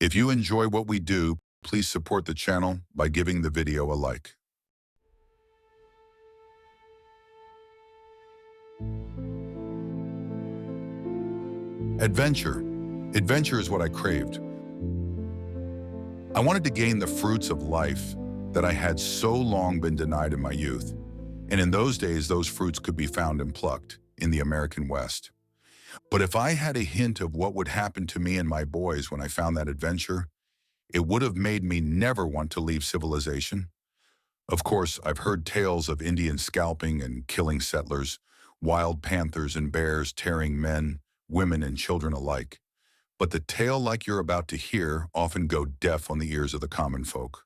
If you enjoy what we do, please support the channel by giving the video a like. Adventure. Adventure is what I craved. I wanted to gain the fruits of life that I had so long been denied in my youth. And in those days, those fruits could be found and plucked in the American West. But if I had a hint of what would happen to me and my boys when I found that adventure, it would have made me never want to leave civilization. Of course, I've heard tales of Indians scalping and killing settlers, wild panthers and bears tearing men, women, and children alike. But the tale like you're about to hear often go deaf on the ears of the common folk,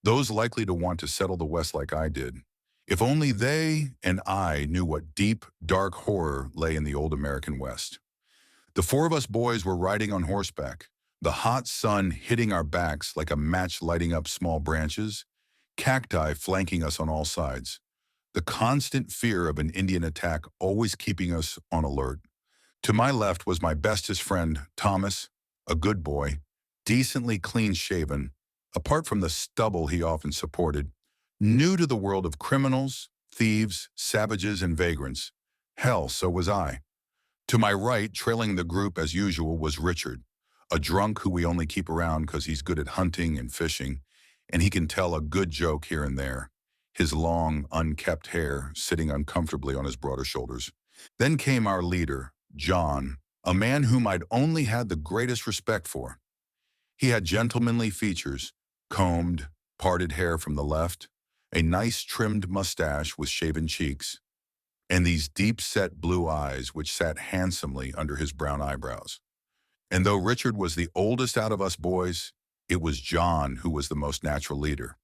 those likely to want to settle the West like I did. If only they and I knew what deep, dark horror lay in the old American West. The four of us boys were riding on horseback, the hot sun hitting our backs like a match lighting up small branches, cacti flanking us on all sides, the constant fear of an Indian attack always keeping us on alert. To my left was my bestest friend, Thomas, a good boy, decently clean-shaven, apart from the stubble he often supported, new to the world of criminals, thieves, savages, and vagrants. Hell, so was I. To my right, trailing the group as usual, was Richard, a drunk who we only keep around because he's good at hunting and fishing, and he can tell a good joke here and there, his long, unkempt hair sitting uncomfortably on his broader shoulders. Then came our leader, John, a man whom I'd only had the greatest respect for. He had gentlemanly features, combed, parted hair from the left, a nice trimmed mustache with shaven cheeks, and these deep-set blue eyes which sat handsomely under his brown eyebrows. And though Richard was the oldest out of us boys, it was John who was the most natural leader.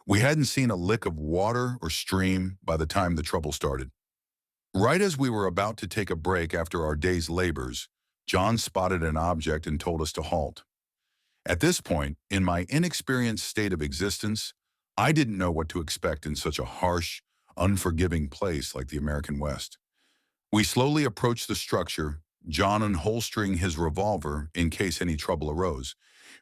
We hadn't seen a lick of water or stream by the time the trouble started. Right as we were about to take a break after our day's labors, John spotted an object and told us to halt. At this point, in my inexperienced state of existence, I didn't know what to expect in such a harsh, unforgiving place like the American West. We slowly approached the structure, John unholstering his revolver in case any trouble arose.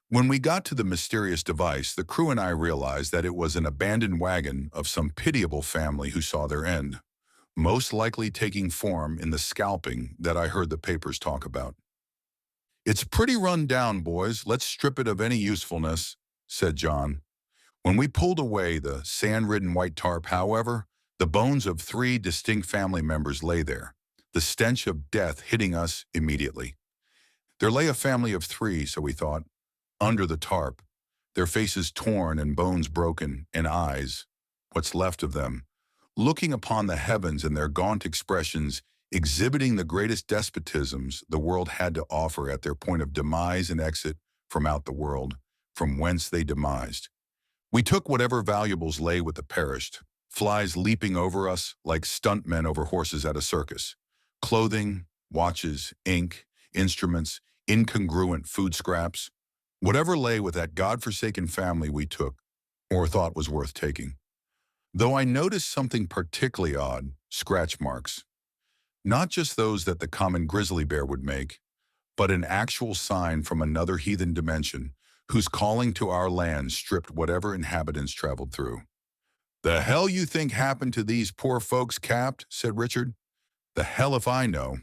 When we got to the mysterious device, the crew and I realized that it was an abandoned wagon of some pitiable family who saw their end, most likely taking form in the scalping that I heard the papers talk about. "It's pretty run down, boys. Let's strip it of any usefulness," said John. When we pulled away the sand-ridden white tarp, however, the bones of 3 distinct family members lay there, the stench of death hitting us immediately. There lay a family of 3, so we thought, under the tarp, their faces torn and bones broken, and eyes, what's left of them, looking upon the heavens and their gaunt expressions exhibiting the greatest despotisms the world had to offer at their point of demise and exit from out the world, from whence they demised. We took whatever valuables lay with the perished, flies leaping over us like stuntmen over horses at a circus, clothing, watches, ink, instruments, incongruent food scraps. Whatever lay with that godforsaken family we took, or thought was worth taking. Though I noticed something particularly odd, scratch marks. Not just those that the common grizzly bear would make, but an actual sign from another heathen dimension whose calling to our land stripped whatever inhabitants traveled through. "The hell you think happened to these poor folks, Capt?" said Richard. "The hell if I know.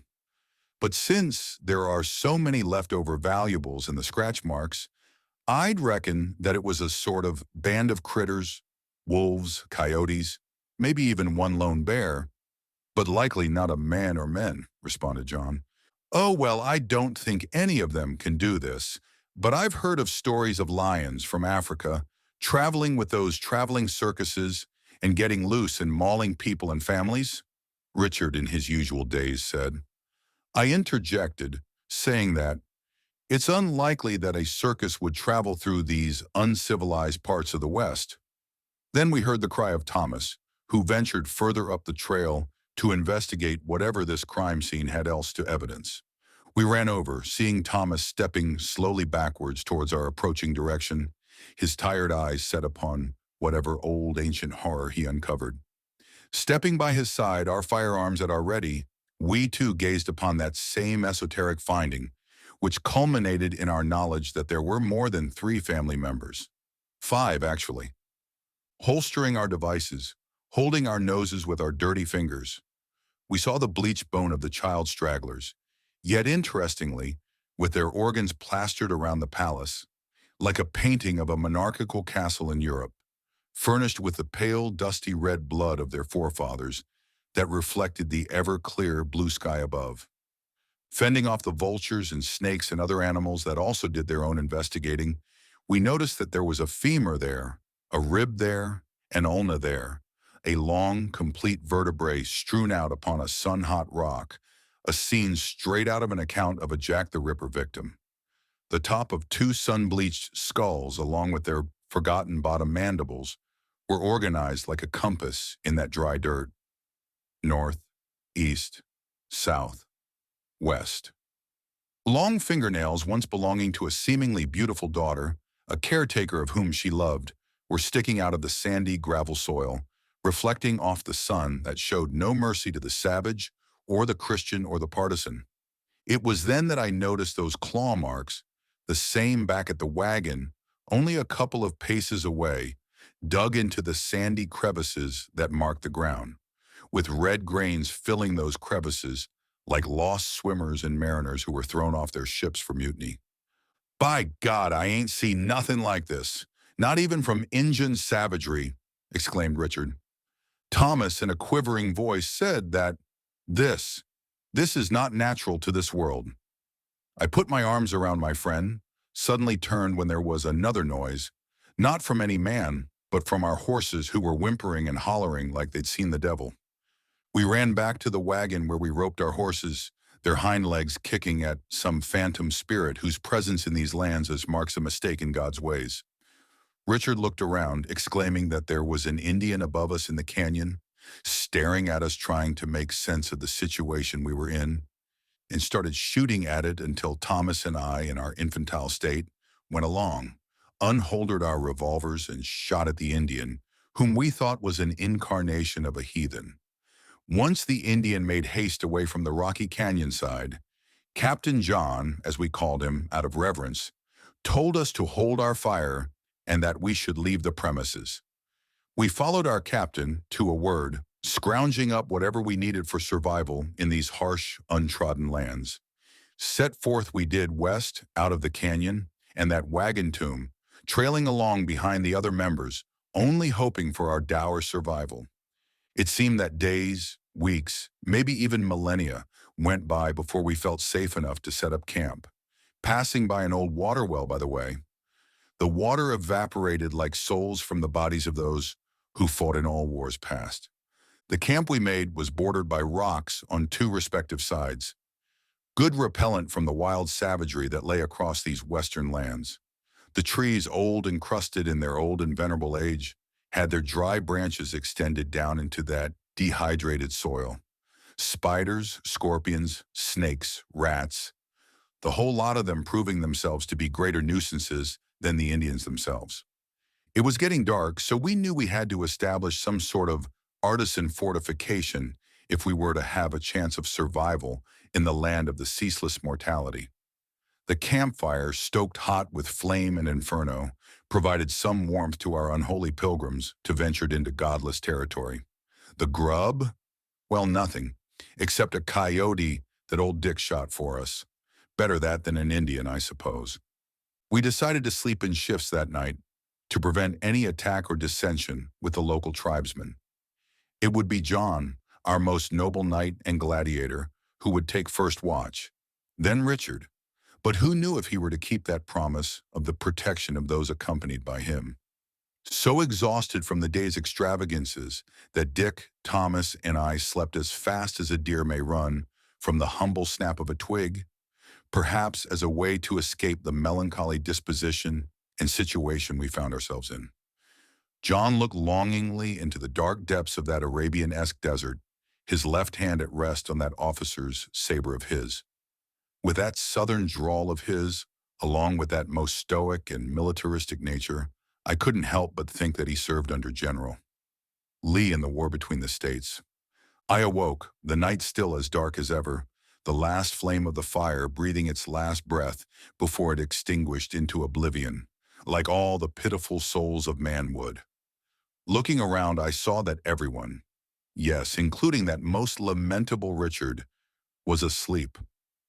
But since there are so many leftover valuables in the scratch marks, I'd reckon that it was a sort of band of critters, wolves, coyotes, maybe even one lone bear, but likely not a man or men," responded John. "Oh, well, I don't think any of them can do this, but I've heard of stories of lions from Africa traveling with those traveling circuses and getting loose and mauling people and families," Richard in his usual daze said. I interjected, saying that it's unlikely that a circus would travel through these uncivilized parts of the West. Then we heard the cry of Thomas, who ventured further up the trail to investigate whatever this crime scene had else to evidence. We ran over, seeing Thomas stepping slowly backwards towards our approaching direction, his tired eyes set upon whatever old ancient horror he uncovered. Stepping by his side, our firearms at our ready, we too gazed upon that same esoteric finding, which culminated in our knowledge that there were more than 3 family members. 5, actually. Holstering our devices, holding our noses with our dirty fingers, we saw the bleached bone of the child stragglers, yet interestingly, with their organs plastered around the palace, like a painting of a monarchical castle in Europe, furnished with the pale, dusty red blood of their forefathers that reflected the ever-clear blue sky above. Fending off the vultures and snakes and other animals that also did their own investigating, we noticed that there was a femur there, a rib there, an ulna there, a long, complete vertebrae strewn out upon a sun-hot rock, a scene straight out of an account of a Jack the Ripper victim. The top of 2 sun-bleached skulls, along with their forgotten bottom mandibles, were organized like a compass in that dry dirt. North, east, south, west. Long fingernails, once belonging to a seemingly beautiful daughter, a caretaker of whom she loved, were sticking out of the sandy gravel soil, reflecting off the sun that showed no mercy to the savage or the Christian or the partisan. It was then that I noticed those claw marks, the same back at the wagon, only a couple of paces away, dug into the sandy crevices that marked the ground, with red grains filling those crevices like lost swimmers and mariners who were thrown off their ships for mutiny. "By God, I ain't seen nothing like this, not even from Injun savagery," exclaimed Richard. Thomas, in a quivering voice, said that this is not natural to this world. I put my arms around my friend, suddenly turned when there was another noise, not from any man, but from our horses who were whimpering and hollering like they'd seen the devil. We ran back to the wagon where we roped our horses, their hind legs kicking at some phantom spirit whose presence in these lands marks a mistake in God's ways. Richard looked around, exclaiming that there was an Indian above us in the canyon, staring at us trying to make sense of the situation we were in, and started shooting at it until Thomas and I, in our infantile state, went along, unholstered our revolvers and shot at the Indian, whom we thought was an incarnation of a heathen. Once the Indian made haste away from the rocky canyon side, Captain John, as we called him out of reverence, told us to hold our fire and that we should leave the premises. We followed our captain, to a word, scrounging up whatever we needed for survival in these harsh, untrodden lands. Set forth we did west, out of the canyon, and that wagon tomb, trailing along behind the other members, only hoping for our dour survival. It seemed that days, weeks, maybe even millennia, went by before we felt safe enough to set up camp. Passing by an old water well, by the way. The water evaporated like souls from the bodies of those who fought in all wars past. The camp we made was bordered by rocks on 2 respective sides. Good repellent from the wild savagery that lay across these western lands. The trees, old and crusted in their old and venerable age, had their dry branches extended down into that dehydrated soil. Spiders, scorpions, snakes, rats, the whole lot of them proving themselves to be greater nuisances than the Indians themselves. It was getting dark, so we knew we had to establish some sort of artisan fortification if we were to have a chance of survival in the land of the ceaseless mortality. The campfire, stoked hot with flame and inferno, provided some warmth to our unholy pilgrims to venture into godless territory. The grub? Well, nothing, except a coyote that old Dick shot for us. Better that than an Indian, I suppose. We decided to sleep in shifts that night to prevent any attack or dissension with the local tribesmen. It would be John, our most noble knight and gladiator, who would take first watch, then Richard. But who knew if he were to keep that promise of the protection of those accompanied by him? So exhausted from the day's extravagances that Dick, Thomas, and I slept as fast as a deer may run from the humble snap of a twig, perhaps as a way to escape the melancholy disposition and situation we found ourselves in. John looked longingly into the dark depths of that Arabian-esque desert, his left hand at rest on that officer's saber of his. With that southern drawl of his, along with that most stoic and militaristic nature, I couldn't help but think that he served under General Lee in the war between the states. I awoke, the night still as dark as ever, the last flame of the fire breathing its last breath before it extinguished into oblivion, like all the pitiful souls of man would. Looking around, I saw that everyone, yes, including that most lamentable Richard, was asleep,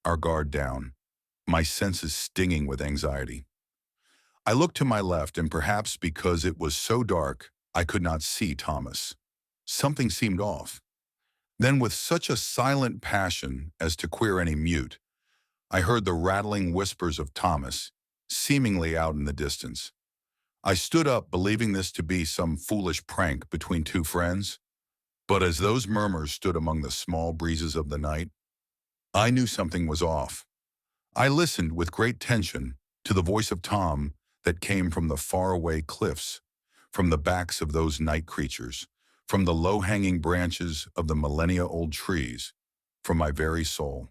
our guard down, my senses stinging with anxiety. I looked to my left, and perhaps because it was so dark, I could not see Thomas. Something seemed off. Then, with such a silent passion as to queer any mute, I heard the rattling whispers of Thomas, seemingly out in the distance. I stood up, believing this to be some foolish prank between two friends, but as those murmurs stood among the small breezes of the night, I knew something was off. I listened with great tension to the voice of Tom that came from the faraway cliffs, from the backs of those night creatures, from the low-hanging branches of the millennia-old trees, from my very soul.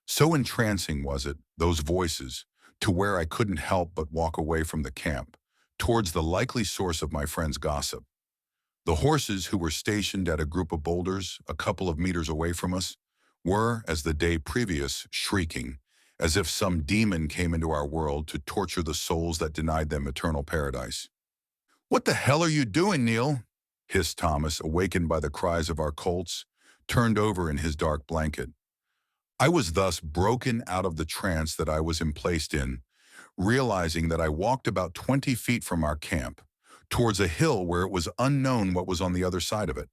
So entrancing was it, those voices, to where I couldn't help but walk away from the camp, towards the likely source of my friend's gossip. The horses, who were stationed at a group of boulders a couple of meters away from us, were, as the day previous, shrieking, as if some demon came into our world to torture the souls that denied them eternal paradise. "What the hell are you doing, Neil?" hissed Thomas, awakened by the cries of our colts, turned over in his dark blanket. I was thus broken out of the trance that I was emplaced in, realizing that I walked about 20 feet from our camp, towards a hill where it was unknown what was on the other side of it.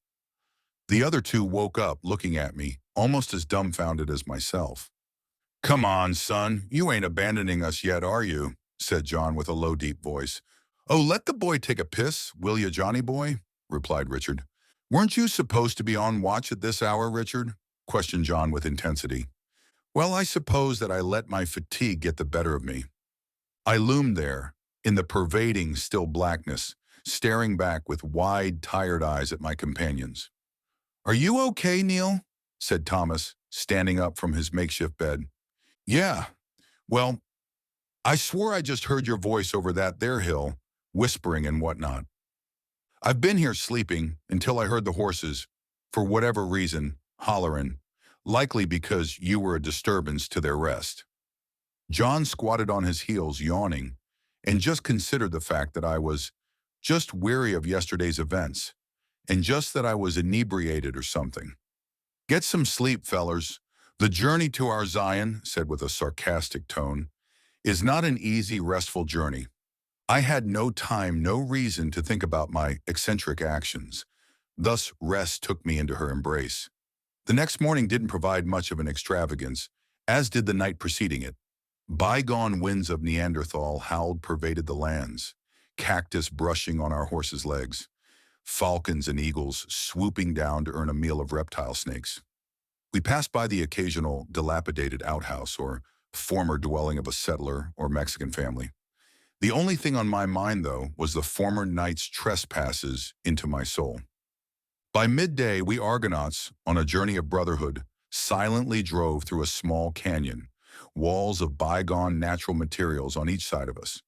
The other two woke up, looking at me, almost as dumbfounded as myself. "Come on, son, you ain't abandoning us yet, are you?" said John with a low, deep voice. "Oh, let the boy take a piss, will you, Johnny boy?" replied Richard. "Weren't you supposed to be on watch at this hour, Richard?" questioned John with intensity. Well, I suppose that I let my fatigue get the better of me. I loomed there, in the pervading still blackness, staring back with wide, tired eyes at my companions. "Are you okay, Neil?" said Thomas, standing up from his makeshift bed. "Yeah, well, I swore I just heard your voice over that there hill, whispering and whatnot. I've been here sleeping until I heard the horses, for whatever reason, hollering, likely because you were a disturbance to their rest." John squatted on his heels, yawning, and just considered the fact that I was just weary of yesterday's events, and just that I was inebriated or something. "Get some sleep, fellers. The journey to our Zion," said with a sarcastic tone, "is not an easy, restful journey. I had no time, no reason to think about my eccentric actions. Thus rest took me into her embrace. The next morning didn't provide much of an extravagance, as did the night preceding it. Bygone winds of Neanderthal howled pervaded the lands, cactus brushing on our horses' legs, falcons and eagles swooping down to earn a meal of reptile snakes. We passed by the occasional dilapidated outhouse or former dwelling of a settler or Mexican family. The only thing on my mind, though, was the former night's trespasses into my soul. By midday, we Argonauts, on a journey of brotherhood, silently drove through a small canyon, walls of bygone natural materials on each side of us.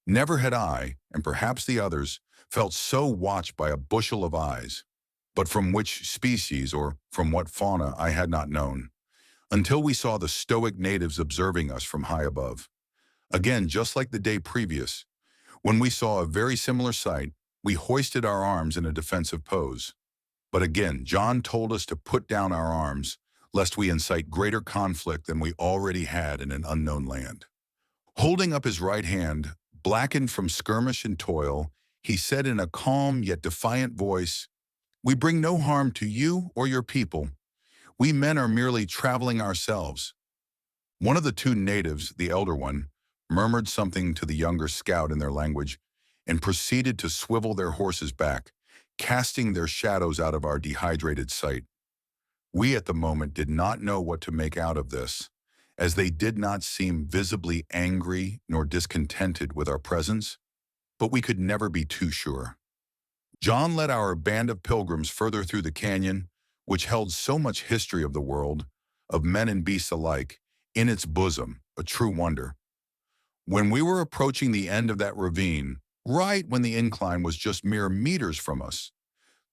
Never had I, and perhaps the others, felt so watched by a bushel of eyes, but from which species or from what fauna I had not known, until we saw the stoic natives observing us from high above. Again, just like the day previous, when we saw a very similar sight, we hoisted our arms in a defensive pose. But again, John told us to put down our arms, lest we incite greater conflict than we already had in an unknown land. Holding up his right hand, blackened from skirmish and toil, he said in a calm yet defiant voice, "We bring no harm to you or your people. We men are merely traveling ourselves." One of the two natives, the elder one, murmured something to the younger scout in their language and proceeded to swivel their horses back, casting their shadows out of our dehydrated sight. We at the moment did not know what to make out of this, as they did not seem visibly angry nor discontented with our presence, but we could never be too sure. John led our band of pilgrims further through the canyon, which held so much history of the world, of men and beasts alike, in its bosom, a true wonder. When we were approaching the end of that ravine, right when the incline was just mere meters from us,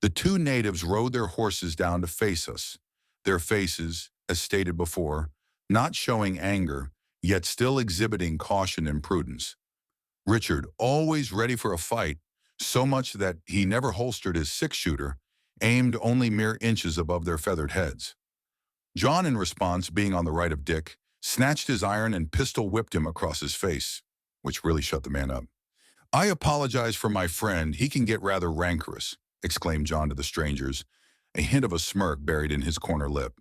the two natives rode their horses down to face us, their faces, as stated before, not showing anger, yet still exhibiting caution and prudence. Richard, always ready for a fight, so much that he never holstered his six-shooter, aimed only mere inches above their feathered heads. John, in response, being on the right of Dick, snatched his iron and pistol whipped him across his face, which really shut the man up. "I apologize for my friend, he can get rather rancorous," exclaimed John to the strangers, a hint of a smirk buried in his corner lip.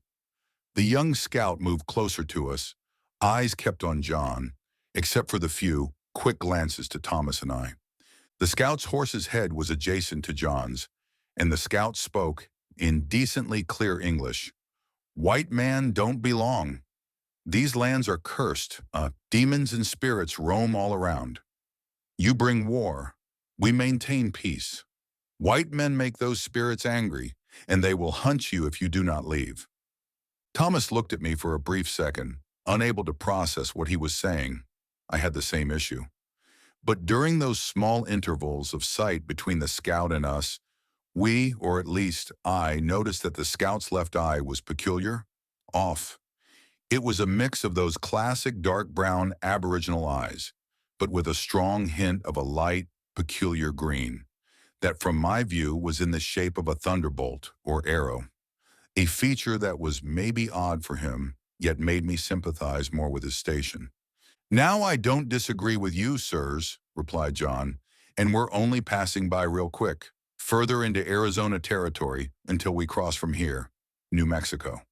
The young scout moved closer to us, eyes kept on John, except for the few, quick glances to Thomas and I. The scout's horse's head was adjacent to John's, and the scout spoke, in decently clear English, "White man don't belong. These lands are cursed. Demons and spirits roam all around. You bring war. We maintain peace. White men make those spirits angry, and they will hunt you if you do not leave." Thomas looked at me for a brief second, unable to process what he was saying. I had the same issue. But during those small intervals of sight between the scout and us, we, or at least I, noticed that the scout's left eye was peculiar, off. It was a mix of those classic dark brown aboriginal eyes, but with a strong hint of a light, peculiar green, that from my view was in the shape of a thunderbolt or arrow, a feature that was maybe odd for him, yet made me sympathize more with his station. "Now I don't disagree with you, sirs," replied John, "and we're only passing by real quick, further into Arizona territory until we cross from here, New Mexico."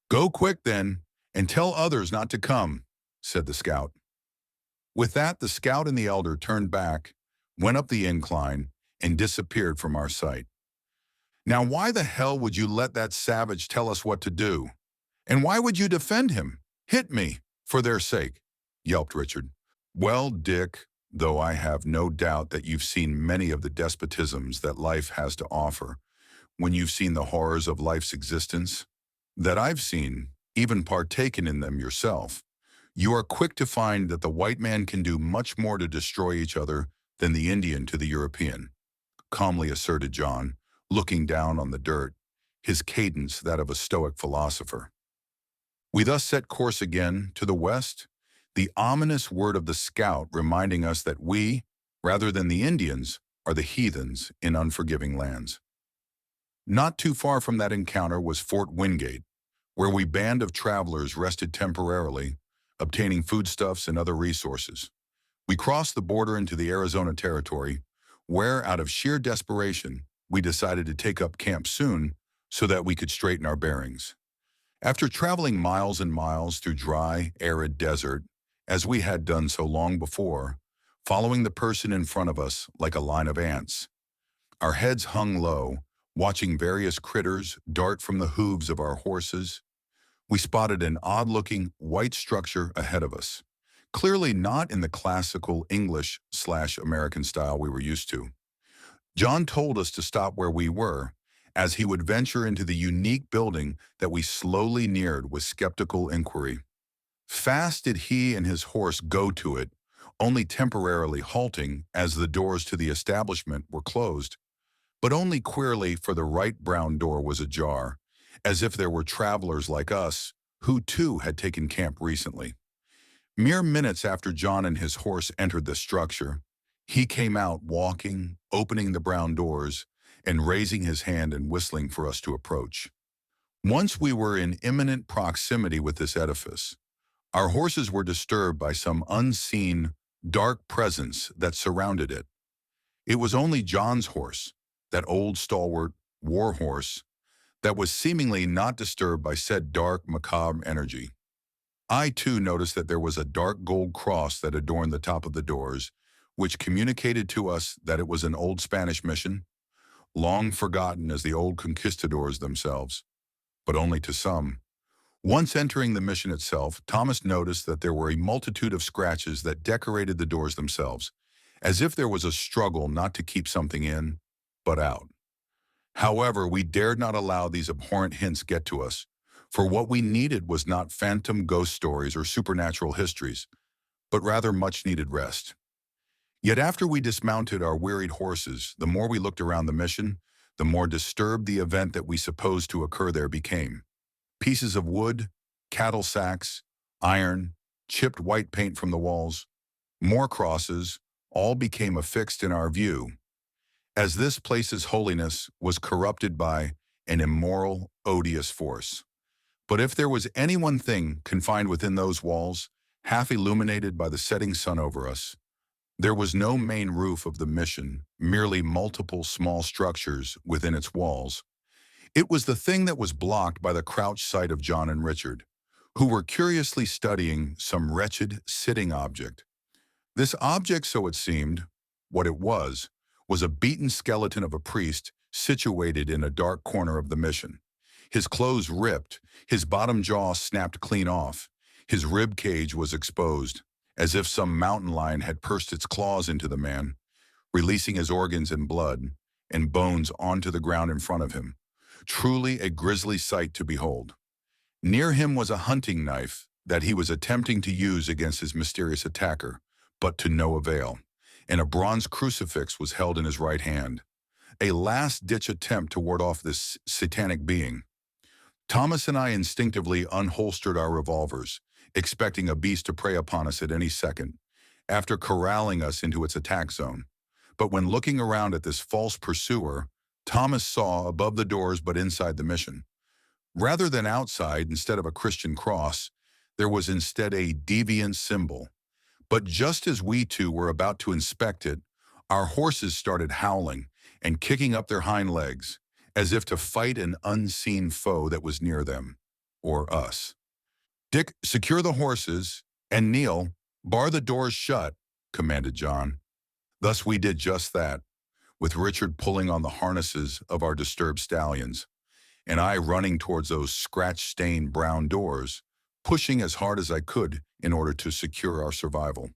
"Go quick then, and tell others not to come," said the scout. With that, the scout and the elder turned back, went up the incline, and disappeared from our sight. "Now why the hell would you let that savage tell us what to do? And why would you defend him? Hit me, for their sake," yelped Richard. "Well, Dick, though I have no doubt that you've seen many of the despotisms that life has to offer, when you've seen the horrors of life's existence, that I've seen, even partaken in them yourself, you are quick to find that the white man can do much more to destroy each other than the Indian to the European," calmly asserted John, looking down on the dirt, his cadence that of a stoic philosopher. We thus set course again to the west, the ominous word of the scout reminding us that we, rather than the Indians, are the heathens in unforgiving lands. Not too far from that encounter was Fort Wingate, where we band of travelers rested temporarily, obtaining foodstuffs and other resources. We crossed the border into the Arizona territory, where, out of sheer desperation, we decided to take up camp soon so that we could straighten our bearings. After traveling miles and miles through dry, arid desert, as we had done so long before, following the person in front of us like a line of ants, our heads hung low, watching various critters dart from the hooves of our horses, we spotted an odd-looking white structure ahead of us, clearly not in the classical English/American style we were used to. John told us to stop where we were, as he would venture into the unique building that we slowly neared with skeptical inquiry. Fast did he and his horse go to it, only temporarily halting as the doors to the establishment were closed, but only queerly, for the right brown door was ajar, as if there were travelers like us who too had taken camp recently. Mere minutes after John and his horse entered the structure, he came out walking, opening the brown doors, and raising his hand and whistling for us to approach. Once we were in imminent proximity with this edifice, our horses were disturbed by some unseen, dark presence that surrounded it. It was only John's horse, that old stalwart war horse, that was seemingly not disturbed by said dark, macabre energy. I too noticed that there was a dark gold cross that adorned the top of the doors, which communicated to us that it was an old Spanish mission, long forgotten as the old conquistadors themselves, but only to some. Once entering the mission itself, Thomas noticed that there were a multitude of scratches that decorated the doors themselves, as if there was a struggle not to keep something in, but out. However, we dared not allow these abhorrent hints get to us, for what we needed was not phantom ghost stories or supernatural histories, but rather much-needed rest. Yet after we dismounted our wearied horses, the more we looked around the mission, the more disturbed the event that we supposed to occur there became. Pieces of wood, cattle sacks, iron, chipped white paint from the walls, more crosses, all became affixed in our view, as this place's holiness was corrupted by an immoral, odious force. But if there was any one thing confined within those walls, half illuminated by the setting sun over us, there was no main roof of the mission, merely multiple small structures within its walls. It was the thing that was blocked by the crouched sight of John and Richard, who were curiously studying some wretched sitting object. This object, so it seemed, what it was a beaten skeleton of a priest situated in a dark corner of the mission. His clothes ripped, his bottom jaw snapped clean off, his rib cage was exposed, as if some mountain lion had pursed its claws into the man, releasing his organs and blood and bones onto the ground in front of him. Truly a grisly sight to behold. Near him was a hunting knife that he was attempting to use against his mysterious attacker, but to no avail, and a bronze crucifix was held in his right hand. A last-ditch attempt to ward off this satanic being. Thomas and I instinctively unholstered our revolvers, expecting a beast to prey upon us at any second, after corralling us into its attack zone. But when looking around at this false pursuer, Thomas saw above the doors but inside the mission. Rather than outside, instead of a Christian cross, there was instead a deviant symbol. But just as we two were about to inspect it, our horses started howling and kicking up their hind legs, as if to fight an unseen foe that was near them, or us. "Dick, secure the horses, and Neil, bar the doors shut," commanded John. Thus we did just that, with Richard pulling on the harnesses of our disturbed stallions, and I running towards those scratch-stained brown doors, pushing as hard as I could in order to secure our survival.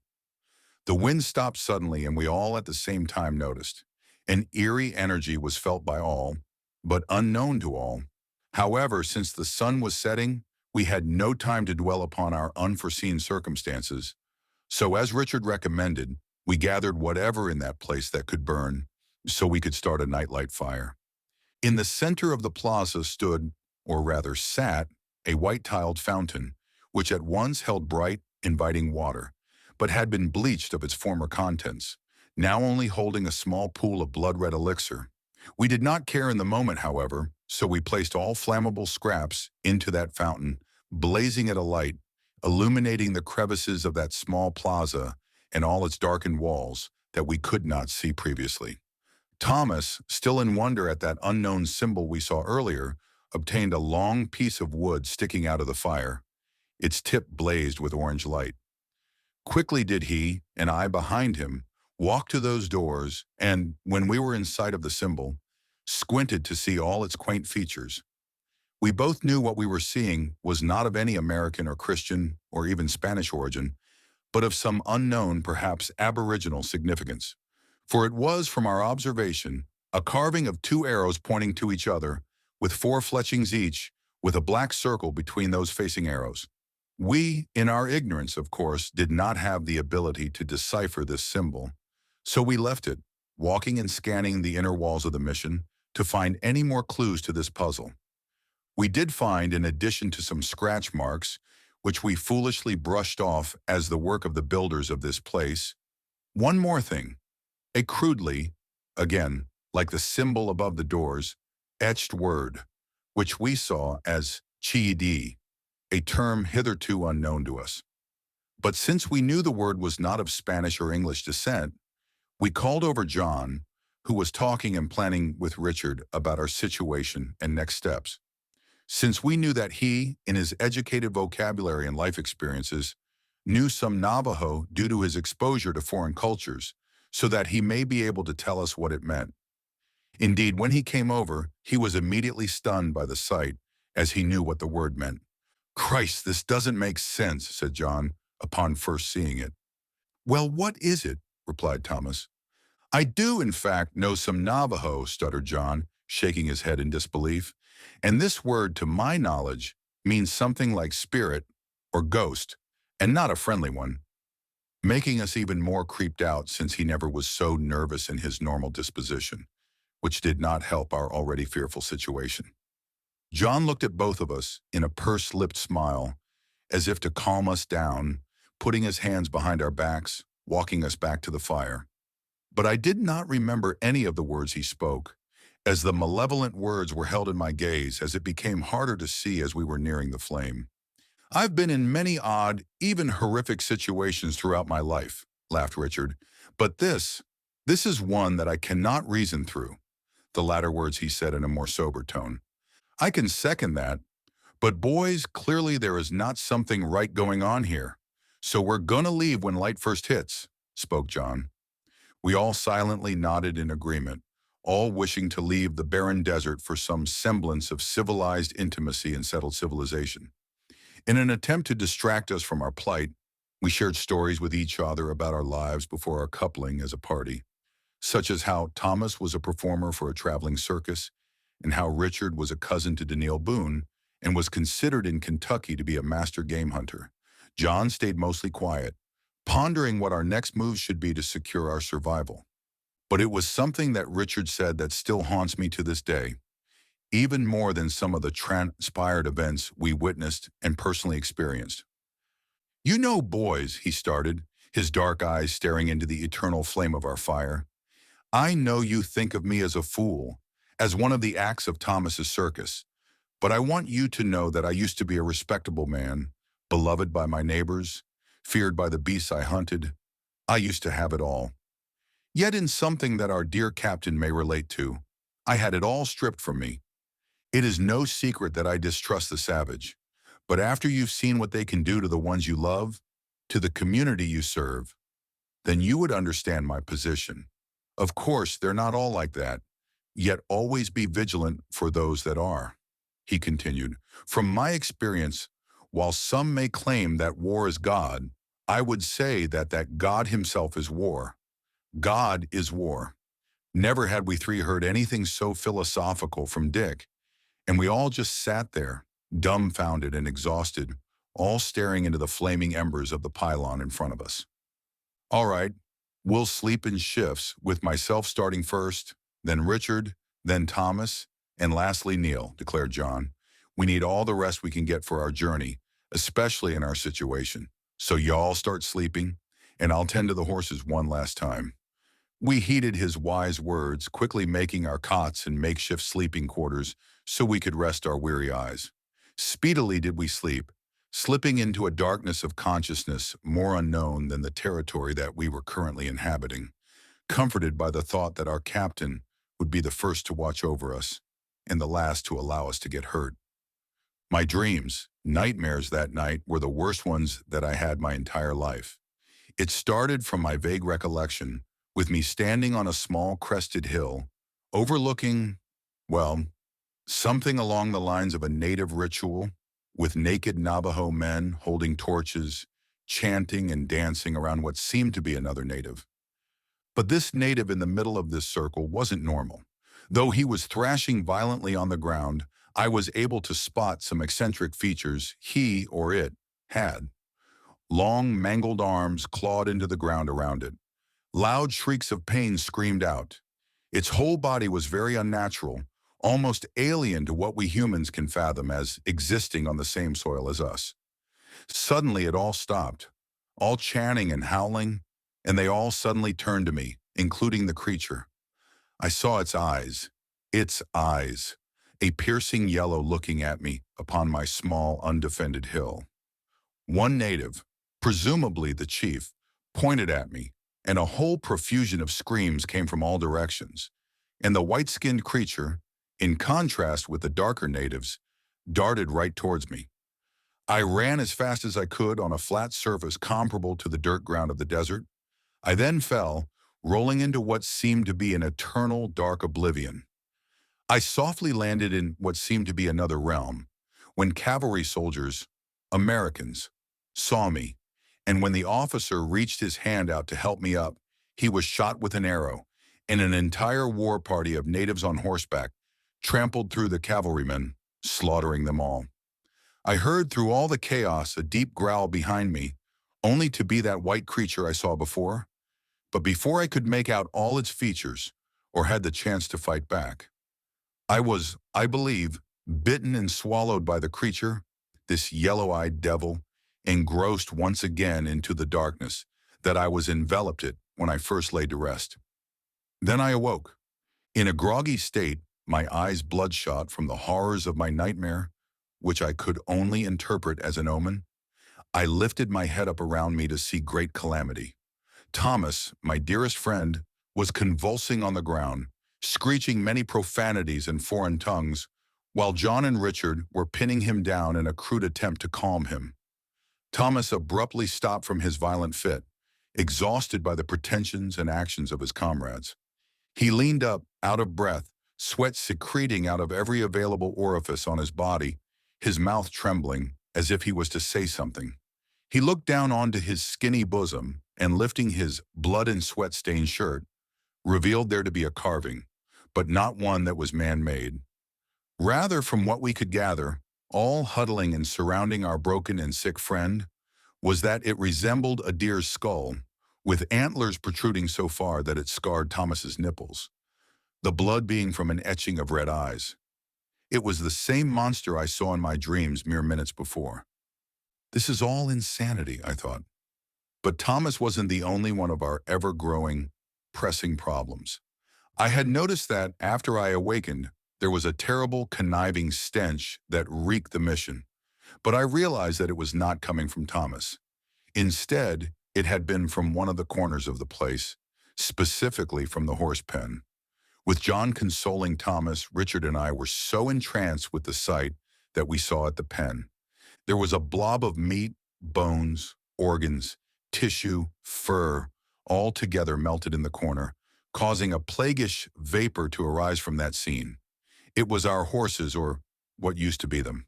The wind stopped suddenly, and we all at the same time noticed. An eerie energy was felt by all, but unknown to all. However, since the sun was setting, we had no time to dwell upon our unforeseen circumstances. So as Richard recommended, we gathered whatever in that place that could burn, so we could start a nightlight fire. In the center of the plaza stood, or rather sat, a white-tiled fountain, which at once held bright, inviting water, but had been bleached of its former contents, now only holding a small pool of blood-red elixir. We did not care in the moment, however, so we placed all flammable scraps into that fountain, blazing it alight, illuminating the crevices of that small plaza and all its darkened walls that we could not see previously. Thomas, still in wonder at that unknown symbol we saw earlier, obtained a long piece of wood sticking out of the fire. Its tip blazed with orange light. Quickly did he, and I behind him, walk to those doors and, when we were in sight of the symbol, squinted to see all its quaint features. We both knew what we were seeing was not of any American or Christian or even Spanish origin, but of some unknown, perhaps aboriginal significance. For it was, from our observation, a carving of two arrows pointing to each other, with 4 fletchings each, with a black circle between those facing arrows. We, in our ignorance, of course, did not have the ability to decipher this symbol, so we left it, walking and scanning the inner walls of the mission to find any more clues to this puzzle. We did find, in addition to some scratch marks, which we foolishly brushed off as the work of the builders of this place, one more thing, a crudely, again, like the symbol above the doors, etched word, which we saw as chi-di, a term hitherto unknown to us. But since we knew the word was not of Spanish or English descent, we called over John, who was talking and planning with Richard about our situation and next steps. Since we knew that he, in his educated vocabulary and life experiences, knew some Navajo due to his exposure to foreign cultures, so that he may be able to tell us what it meant. Indeed, when he came over, he was immediately stunned by the sight, as he knew what the word meant. "Christ, this doesn't make sense," said John, upon first seeing it. "Well, what is it?" replied Thomas. "I do, in fact, know some Navajo," stuttered John, shaking his head in disbelief. "And this word, to my knowledge, means something like spirit or ghost, and not a friendly one," making us even more creeped out since he never was so nervous in his normal disposition, which did not help our already fearful situation. John looked at both of us in a pursed-lipped smile, as if to calm us down, putting his hands behind our backs, walking us back to the fire. But I did not remember any of the words he spoke, as the malevolent words were held in my gaze as it became harder to see as we were nearing the flame. I've been in many odd, even horrific situations throughout my life, laughed Richard. But this is one that I cannot reason through, the latter words he said in a more sober tone. I can second that, but boys, clearly there is not something right going on here. So we're gonna leave when light first hits, spoke John. We all silently nodded in agreement, all wishing to leave the barren desert for some semblance of civilized intimacy and settled civilization. In an attempt to distract us from our plight, we shared stories with each other about our lives before our coupling as a party, such as how Thomas was a performer for a traveling circus, and how Richard was a cousin to Daniil Boone and was considered in Kentucky to be a master game hunter. John stayed mostly quiet, pondering what our next moves should be to secure our survival. But it was something that Richard said that still haunts me to this day, even more than some of the transpired events we witnessed and personally experienced. You know, boys, he started, his dark eyes staring into the eternal flame of our fire. I know you think of me as a fool, as one of the acts of Thomas's circus, but I want you to know that I used to be a respectable man, beloved by my neighbors, feared by the beasts I hunted. I used to have it all. Yet in something that our dear captain may relate to, I had it all stripped from me. It is no secret that I distrust the savage, but after you've seen what they can do to the ones you love, to the community you serve, then you would understand my position. Of course, they're not all like that, yet always be vigilant for those that are. He continued, from my experience, while some may claim that war is God, I would say that God himself is war. God is war. Never had we three heard anything so philosophical from Dick, and we all just sat there, dumbfounded and exhausted, all staring into the flaming embers of the pylon in front of us. All right, we'll sleep in shifts, with myself starting first, then Richard, then Thomas, and lastly Neil, declared John. We need all the rest we can get for our journey, especially in our situation. So y'all start sleeping, and I'll tend to the horses one last time. We heeded his wise words, quickly making our cots and makeshift sleeping quarters so we could rest our weary eyes. Speedily did we sleep, slipping into a darkness of consciousness more unknown than the territory that we were currently inhabiting, comforted by the thought that our captain would be the first to watch over us and the last to allow us to get hurt. My dreams, nightmares that night, were the worst ones that I had my entire life. It started from my vague recollection with me standing on a small crested hill, overlooking, well, something along the lines of a native ritual, with naked Navajo men holding torches, chanting and dancing around what seemed to be another native. But this native in the middle of this circle wasn't normal. Though he was thrashing violently on the ground, I was able to spot some eccentric features he, or it, had. Long, mangled arms clawed into the ground around it. Loud shrieks of pain screamed out. Its whole body was very unnatural, almost alien to what we humans can fathom as existing on the same soil as us. Suddenly it all stopped, all chanting and howling, and they all suddenly turned to me, including the creature. I saw its eyes, a piercing yellow looking at me upon my small, undefended hill. One native, presumably the chief, pointed at me, and a whole profusion of screams came from all directions, and the white-skinned creature, in contrast with the darker natives, darted right towards me. I ran as fast as I could on a flat surface comparable to the dirt ground of the desert. I then fell, rolling into what seemed to be an eternal dark oblivion. I softly landed in what seemed to be another realm, when cavalry soldiers, Americans, saw me, and when the officer reached his hand out to help me up, he was shot with an arrow, and an entire war party of natives on horseback trampled through the cavalrymen, slaughtering them all. I heard through all the chaos a deep growl behind me, only to be that white creature I saw before. But before I could make out all its features, or had the chance to fight back, I was, I believe, Bitten and swallowed by the creature, this yellow-eyed devil, engrossed once again into the darkness that I was enveloped it when I first laid to rest. Then I awoke. In a groggy state, my eyes bloodshot from the horrors of my nightmare, which I could only interpret as an omen, I lifted my head up around me to see great calamity. Thomas, my dearest friend, was convulsing on the ground, screeching many profanities in foreign tongues, while John and Richard were pinning him down in a crude attempt to calm him. Thomas abruptly stopped from his violent fit, exhausted by the pretensions and actions of his comrades. He leaned up, out of breath, sweat secreting out of every available orifice on his body, his mouth trembling as if he was to say something. He looked down onto his skinny bosom and, lifting his blood and sweat-stained shirt, revealed there to be a carving, but not one that was man-made. Rather, from what we could gather, all huddling and surrounding our broken and sick friend, was that it resembled a deer's skull, with antlers protruding so far that it scarred Thomas's nipples, the blood being from an etching of red eyes. It was the same monster I saw in my dreams mere minutes before. This is all insanity, I thought. But Thomas wasn't the only one of our ever-growing, pressing problems. I had noticed that, after I awakened, there was a terrible, conniving stench that reeked the mission, but I realized that it was not coming from Thomas. Instead, it had been from one of the corners of the place, specifically from the horse pen. With John consoling Thomas, Richard and I were so entranced with the sight that we saw at the pen. There was a blob of meat, bones, organs, tissue, fur, all together melted in the corner, causing a plaguish vapor to arise from that scene. It was our horses, or what used to be them.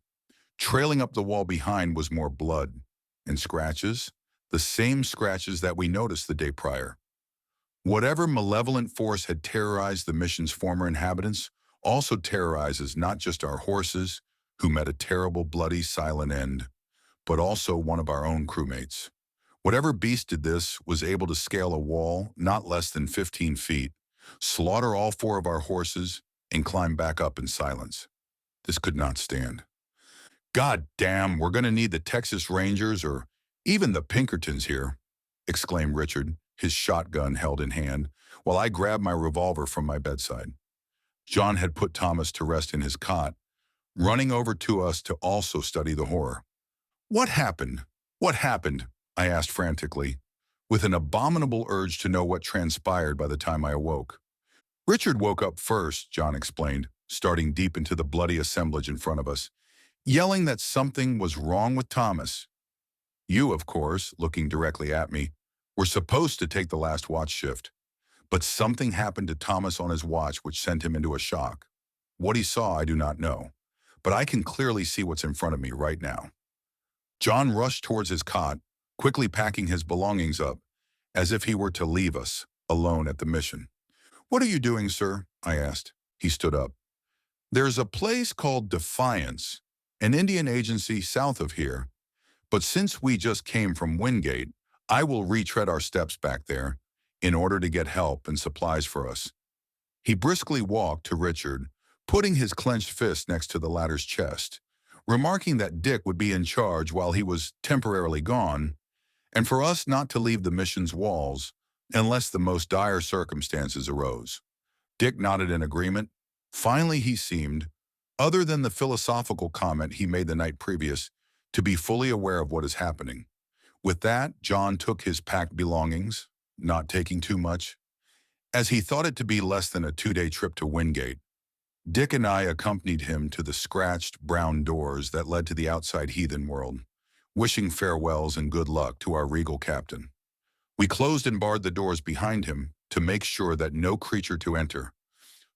Trailing up the wall behind was more blood and scratches, the same scratches that we noticed the day prior. Whatever malevolent force had terrorized the mission's former inhabitants also terrorizes not just our horses, who met a terrible, bloody, silent end, but also one of our own crewmates. Whatever beast did this was able to scale a wall not less than 15 feet, slaughter all 4 of our horses, and climb back up in silence. This could not stand. "God damn, we're going to need the Texas Rangers or even the Pinkertons here," exclaimed Richard, his shotgun held in hand, while I grabbed my revolver from my bedside. John had put Thomas to rest in his cot, running over to us to also study the horror. "What happened? What happened?" I asked frantically, with an abominable urge to know what transpired by the time I awoke. "Richard woke up first," John explained, starting deep into the bloody assemblage in front of us, yelling that something was wrong with Thomas. "You, of course," looking directly at me, "were supposed to take the last watch shift. But something happened to Thomas on his watch which sent him into a shock. What he saw, I do not know, but I can clearly see what's in front of me right now." John rushed towards his cot, quickly packing his belongings up, as if he were to leave us alone at the mission. "What are you doing, sir?" I asked. He stood up. "There's a place called Defiance, an Indian agency south of here, but since we just came from Wingate, I will retread our steps back there in order to get help and supplies for us." He briskly walked to Richard, putting his clenched fist next to the latter's chest, remarking that Dick would be in charge while he was temporarily gone, and for us not to leave the mission's walls unless the most dire circumstances arose. Dick nodded in agreement. Finally, he seemed, other than the philosophical comment he made the night previous, to be fully aware of what is happening. With that, John took his packed belongings, not taking too much, as he thought it to be less than a 2-day trip to Wingate. Dick and I accompanied him to the scratched brown doors that led to the outside heathen world, wishing farewells and good luck to our regal captain. We closed and barred the doors behind him to make sure that no creature to enter.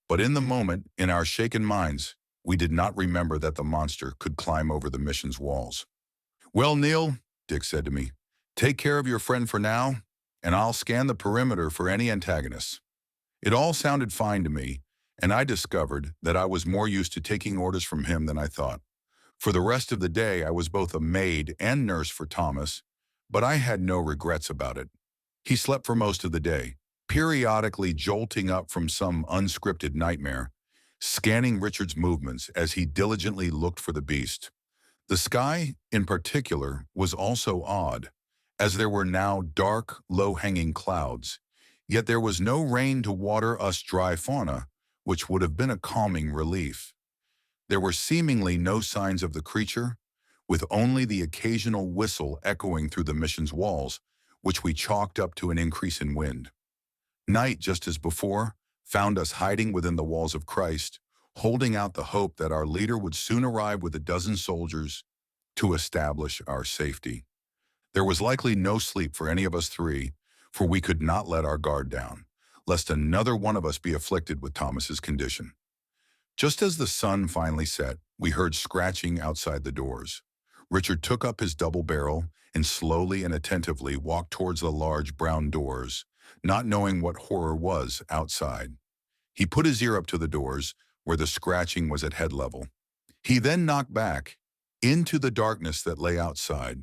But in the moment, in our shaken minds, we did not remember that the monster could climb over the mission's walls. "Well, Neil," Dick said to me, "take care of your friend for now, and I'll scan the perimeter for any antagonists." It all sounded fine to me, and I discovered that I was more used to taking orders from him than I thought. For the rest of the day, I was both a maid and nurse for Thomas, but I had no regrets about it. He slept for most of the day, periodically jolting up from some unscripted nightmare, scanning Richard's movements as he diligently looked for the beast. The sky, in particular, was also odd, as there were now dark, low-hanging clouds, yet there was no rain to water us dry fauna, which would have been a calming relief. There were seemingly no signs of the creature, with only the occasional whistle echoing through the mission's walls, which we chalked up to an increase in wind. Night, just as before, found us hiding within the walls of Christ, holding out the hope that our leader would soon arrive with a dozen soldiers to establish our safety. There was likely no sleep for any of us three, for we could not let our guard down, lest another one of us be afflicted with Thomas's condition. Just as the sun finally set, we heard scratching outside the doors. Richard took up his double barrel and slowly and attentively walked towards the large brown doors, not knowing what horror was outside. He put his ear up to the doors, where the scratching was at head level. He then knocked back into the darkness that lay outside,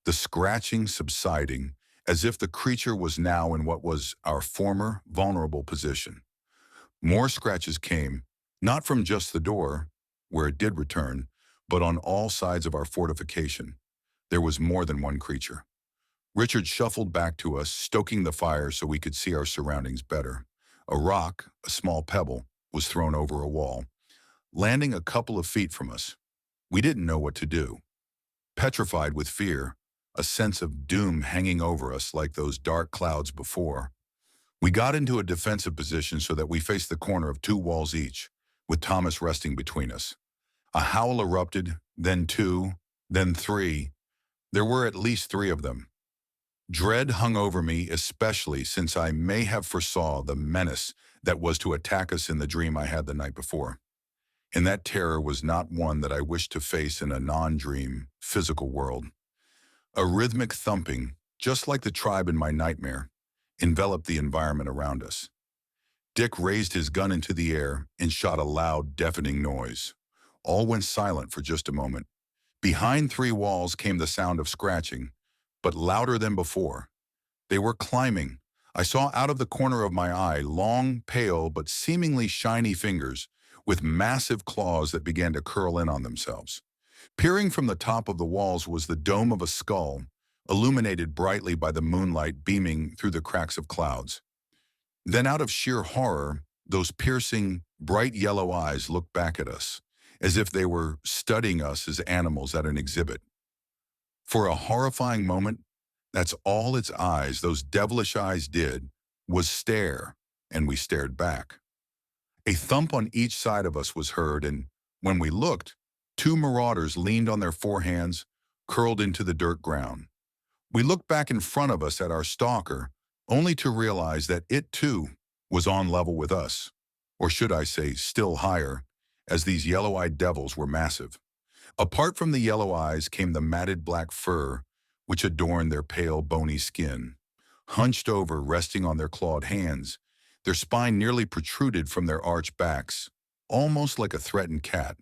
the scratching subsiding, as if the creature was now in what was our former vulnerable position. More scratches came, not from just the door, where it did return, but on all sides of our fortification. There was more than one creature. Richard shuffled back to us, stoking the fire so we could see our surroundings better. A rock, a small pebble, was thrown over a wall, landing a couple of feet from us. We didn't know what to do. Petrified with fear, a sense of doom hanging over us like those dark clouds before, we got into a defensive position so that we faced the corner of two walls each, with Thomas resting between us. A howl erupted, then two, then three. There were at least three of them. Dread hung over me, especially since I may have foresaw the menace that was to attack us in the dream I had the night before. And that terror was not one that I wished to face in a non-dream, physical world. A rhythmic thumping, just like the tribe in my nightmare, enveloped the environment around us. Dick raised his gun into the air and shot a loud, deafening noise. All went silent for just a moment. Behind three walls came the sound of scratching, but louder than before. They were climbing. I saw out of the corner of my eye long, pale, but seemingly shiny fingers with massive claws that began to curl in on themselves. Peering from the top of the walls was the dome of a skull, illuminated brightly by the moonlight beaming through the cracks of clouds. Then out of sheer horror, those piercing, bright yellow eyes looked back at us, as if they were studying us as animals at an exhibit. For a horrifying moment, that's all its eyes, those devilish eyes, did, was stare, and we stared back. A thump on each side of us was heard, and when we looked, two marauders leaned on their forehands, curled into the dirt ground. We looked back in front of us at our stalker, only to realize that it too was on level with us, or should I say still higher, as these yellow-eyed devils were massive. Apart from the yellow eyes came the matted black fur which adorned their pale, bony skin. Hunched over, resting on their clawed hands, their spine nearly protruded from their arched backs, almost like a threatened cat.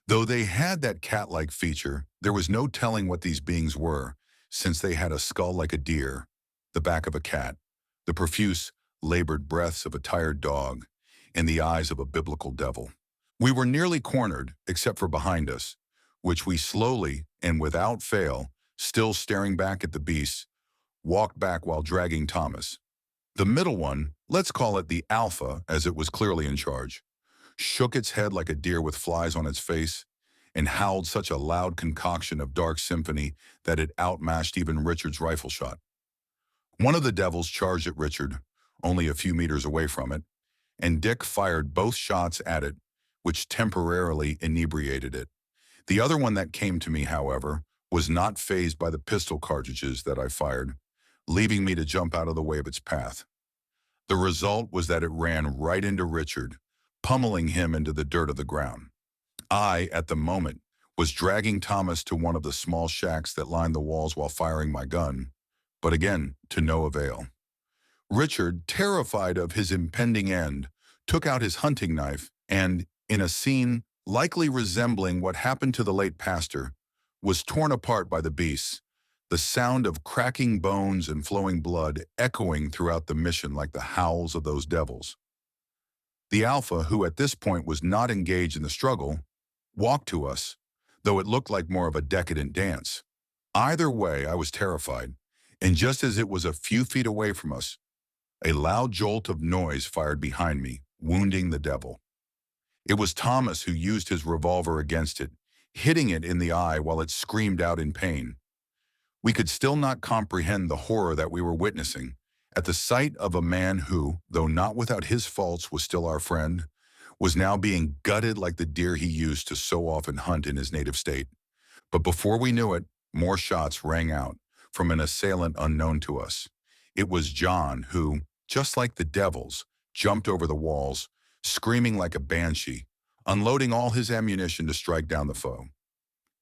Though they had that cat-like feature, there was no telling what these beings were, since they had a skull like a deer, the back of a cat, the profuse, labored breaths of a tired dog, and the eyes of a biblical devil. We were nearly cornered, except for behind us, which we slowly, and without fail, still staring back at the beasts, walked back while dragging Thomas. The middle one, let's call it the Alpha, as it was clearly in charge, shook its head like a deer with flies on its face, and howled such a loud concoction of dark symphony that it outmatched even Richard's rifle shot. One of the devils charged at Richard, only a few meters away from it, and Dick fired both shots at it, which temporarily inebriated it. The other one that came to me, however, was not fazed by the pistol cartridges that I fired, leaving me to jump out of the way of its path. The result was that it ran right into Richard, pummeling him into the dirt of the ground. I, at the moment, was dragging Thomas to one of the small shacks that lined the walls while firing my gun, but again, to no avail. Richard, terrified of his impending end, took out his hunting knife and, in a scene likely resembling what happened to the late pastor, was torn apart by the beasts, the sound of cracking bones and flowing blood echoing throughout the mission like the howls of those devils. The Alpha, who at this point was not engaged in the struggle, walked to us, though it looked like more of a decadent dance. Either way, I was terrified, and just as it was a few feet away from us, a loud jolt of noise fired behind me, wounding the devil. It was Thomas who used his revolver against it, hitting it in the eye while it screamed out in pain. We could still not comprehend the horror that we were witnessing at the sight of a man who, though not without his faults was still our friend, was now being gutted like the deer he used to so often hunt in his native state. But before we knew it, more shots rang out from an assailant unknown to us. It was John who, just like the devils, jumped over the walls, screaming like a banshee, unloading all his ammunition to strike down the foe.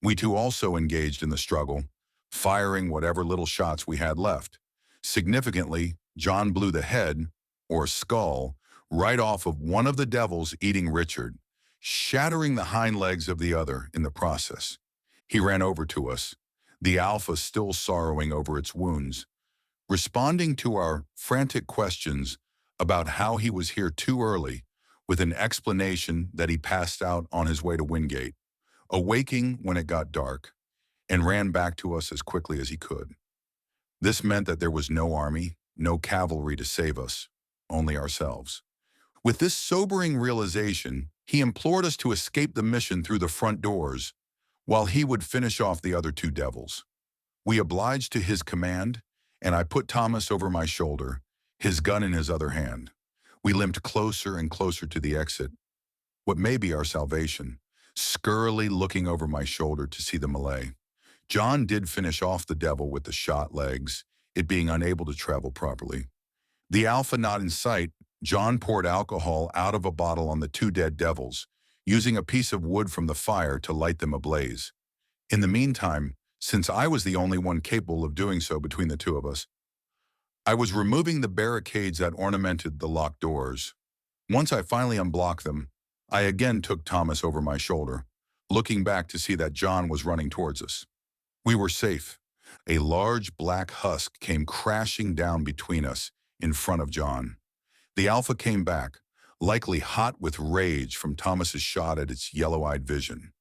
We too also engaged in the struggle, firing whatever little shots we had left. Significantly, John blew the head, or skull, right off of one of the devils eating Richard, shattering the hind legs of the other in the process. He ran over to us, the Alpha still sorrowing over its wounds, responding to our frantic questions about how he was here too early, with an explanation that he passed out on his way to Wingate, awaking when it got dark, and ran back to us as quickly as he could. This meant that there was no army, no cavalry to save us, only ourselves. With this sobering realization, he implored us to escape the mission through the front doors, while he would finish off the other two devils. We obliged to his command, and I put Thomas over my shoulder, his gun in his other hand. We limped closer and closer to the exit, what may be our salvation, scurrily looking over my shoulder to see the melee. John did finish off the devil with the shot legs, it being unable to travel properly. The Alpha not in sight, John poured alcohol out of a bottle on the two dead devils, using a piece of wood from the fire to light them ablaze. In the meantime, since I was the only one capable of doing so between the two of us, I was removing the barricades that ornamented the locked doors. Once I finally unblocked them, I again took Thomas over my shoulder, looking back to see that John was running towards us. We were safe. A large black husk came crashing down between us in front of John. The Alpha came back, likely hot with rage from Thomas's shot at its yellow-eyed vision.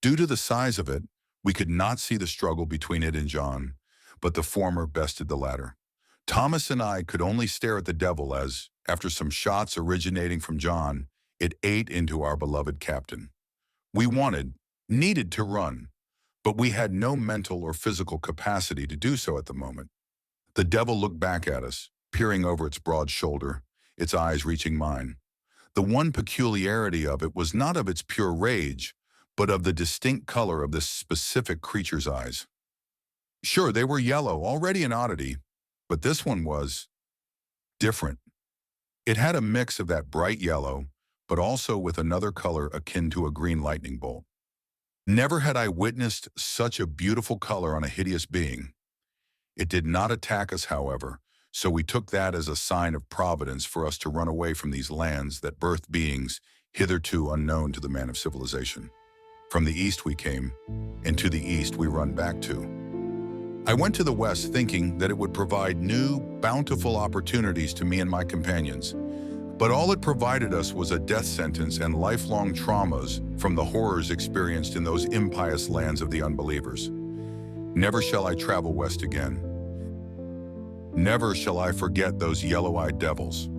Due to the size of it, we could not see the struggle between it and John, but the former bested the latter. Thomas and I could only stare at the devil as, after some shots originating from John, it ate into our beloved captain. We needed to run, but we had no mental or physical capacity to do so at the moment. The devil looked back at us, peering over its broad shoulder, its eyes reaching mine. The one peculiarity of it was not of its pure rage, but of the distinct color of this specific creature's eyes. Sure, they were yellow, already an oddity, but this one was different. It had a mix of that bright yellow, but also with another color akin to a green lightning bolt. Never had I witnessed such a beautiful color on a hideous being. It did not attack us, however, so we took that as a sign of providence for us to run away from these lands that birthed beings hitherto unknown to the man of civilization. From the east we came, and to the east we run back to. I went to the west thinking that it would provide new, bountiful opportunities to me and my companions, but all it provided us was a death sentence and lifelong traumas from the horrors experienced in those impious lands of the unbelievers. Never shall I travel west again. Never shall I forget those yellow-eyed devils.